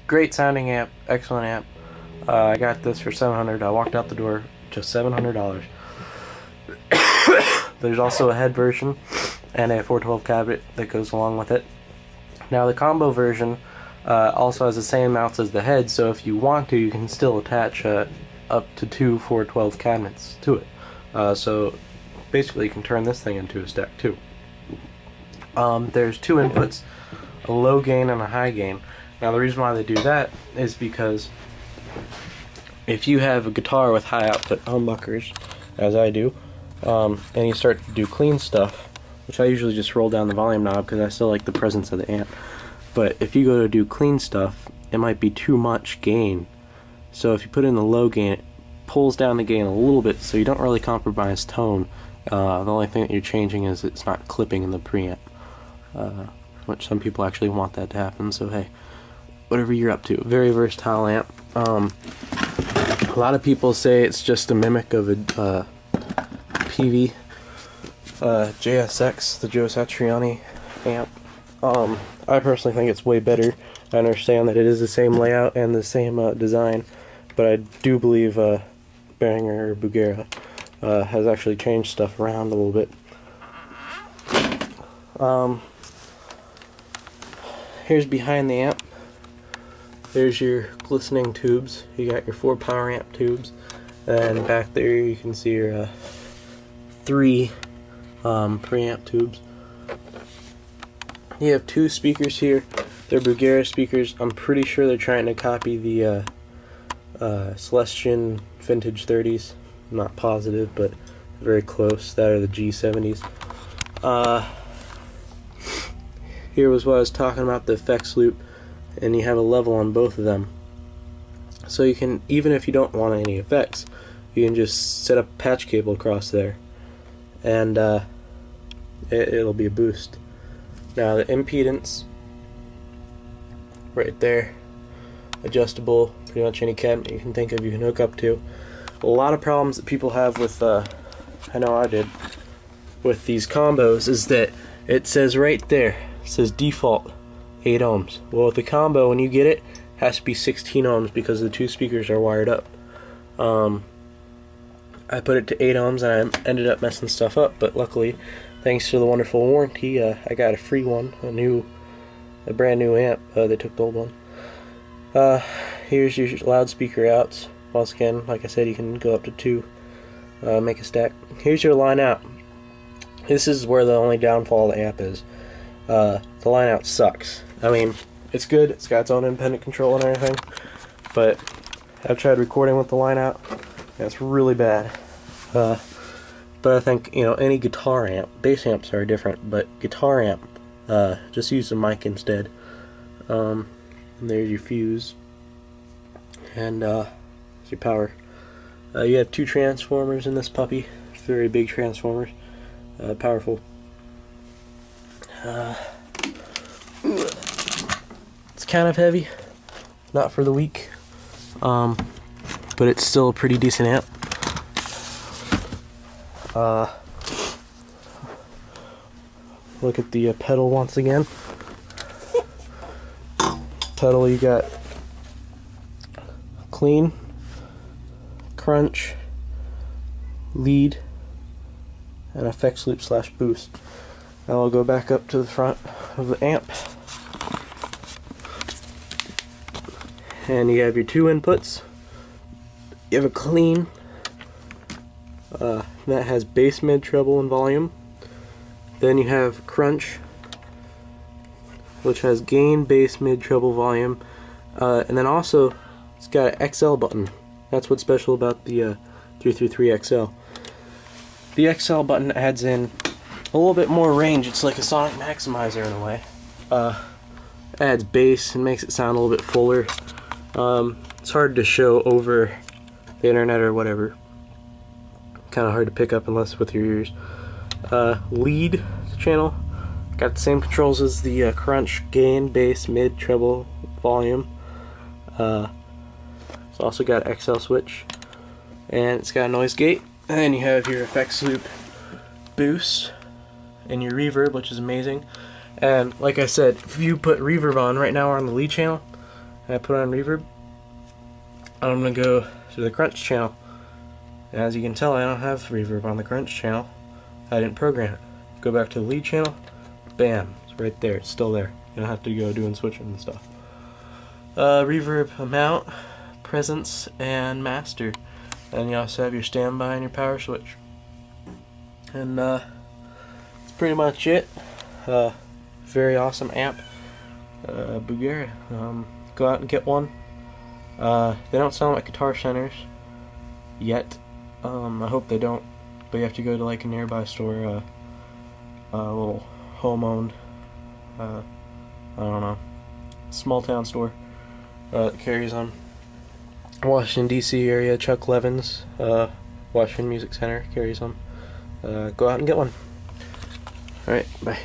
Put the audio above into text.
Great sounding amp, excellent amp. I got this for $700. I walked out the door, just $700. There's also a head version and a 412 cabinet that goes along with it. Now the combo version also has the same mounts as the head, so if you want to, you can still attach up to 2 412 cabinets to it. So basically you can turn this thing into a stack too. There's two inputs, a low gain and a high gain. Now the reason why they do that is because if you have a guitar with high output humbuckers, as I do, and you start to do clean stuff, which I usually just roll down the volume knob because I still like the presence of the amp, but if you go to do clean stuff, it might be too much gain. So if you put in the low gain, it pulls down the gain a little bit, so you don't really compromise tone. The only thing that you're changing is it's not clipping in the preamp, which some people actually want that to happen, so hey, whatever you're up to. Very versatile amp. A lot of people say it's just a mimic of a PV JSX, the Joe Satriani amp. I personally think it's way better. I understand that it is the same layout and the same design, but I do believe Behringer or Bugera has actually changed stuff around a little bit. Here's behind the amp. There's your glistening tubes. You got your 4 power amp tubes, and back there you can see your 3 preamp tubes. You have 2 speakers here. They're Bugera speakers. I'm pretty sure they're trying to copy the Celestion Vintage 30s. I'm not positive, but very close. That are the G70s. Here was what I was talking about, the effects loop, and you have a level on both of them. So you can, even if you don't want any effects, you can just set up a patch cable across there, and it'll be a boost. Now the impedance, right there, adjustable, pretty much any cabinet you can think of you can hook up to. A lot of problems that people have with, I know I did, with these combos is that it says right there, it says default 8 ohms. Well, with the combo, when you get it, has to be 16 ohms because the 2 speakers are wired up. I put it to 8 ohms and I ended up messing stuff up, but luckily, thanks to the wonderful warranty, I got a free one, a brand new amp. They took the old one. Here's your loudspeaker outs. Once again, like I said, you can go up to 2, make a stack. Here's your line out. This is where the only downfall of the amp is. The line out sucks. I mean, it's good, it's got its own independent control and everything, but I've tried recording with the line out, and it's really bad. But I think, you know, any guitar amp, bass amps are different, but guitar amp, just use the mic instead. And there's your fuse, and your power. You have 2 transformers in this puppy, very big transformers, powerful. It's kind of heavy, not for the weak, but it's still a pretty decent amp. Look at the pedal once again. Pedal, you got clean, crunch, lead, and effects loop / boost. Now I'll go back up to the front of the amp, and you have your 2 inputs. You have a clean that has bass, mid, treble, and volume. Then you have crunch, which has gain, bass, mid, treble, volume, and then also it's got an XL button. That's what's special about the 333 XL. The XL button adds in a little bit more range. It's like a sonic maximizer in a way. Adds bass and makes it sound a little bit fuller. It's hard to show over the internet or whatever. Kind of hard to pick up unless with your ears. Lead channel, got the same controls as the crunch, gain, bass, mid, treble, volume. It's also got an XL switch, and it's got a noise gate. And then you have your effects loop, boost, and your reverb, which is amazing. And like I said, if you put reverb on, right now we're on the lead channel, and I put on reverb, I'm going to go to the crunch channel. And as you can tell, I don't have reverb on the crunch channel. I didn't program it. Go back to the lead channel, bam, it's right there, it's still there. You don't have to go doing switching and stuff. Reverb amount, presence, and master. And you also have your standby and your power switch. And that's pretty much it. Very awesome amp. Bugera. Go out and get one. They don't sell them at guitar centers yet. I hope they don't. But you have to go to like a nearby store, a little home-owned, I don't know, small town store that carries them. Washington D.C. area, Chuck Levin's, Washington Music Center carries them. Go out and get one. Alright, bye.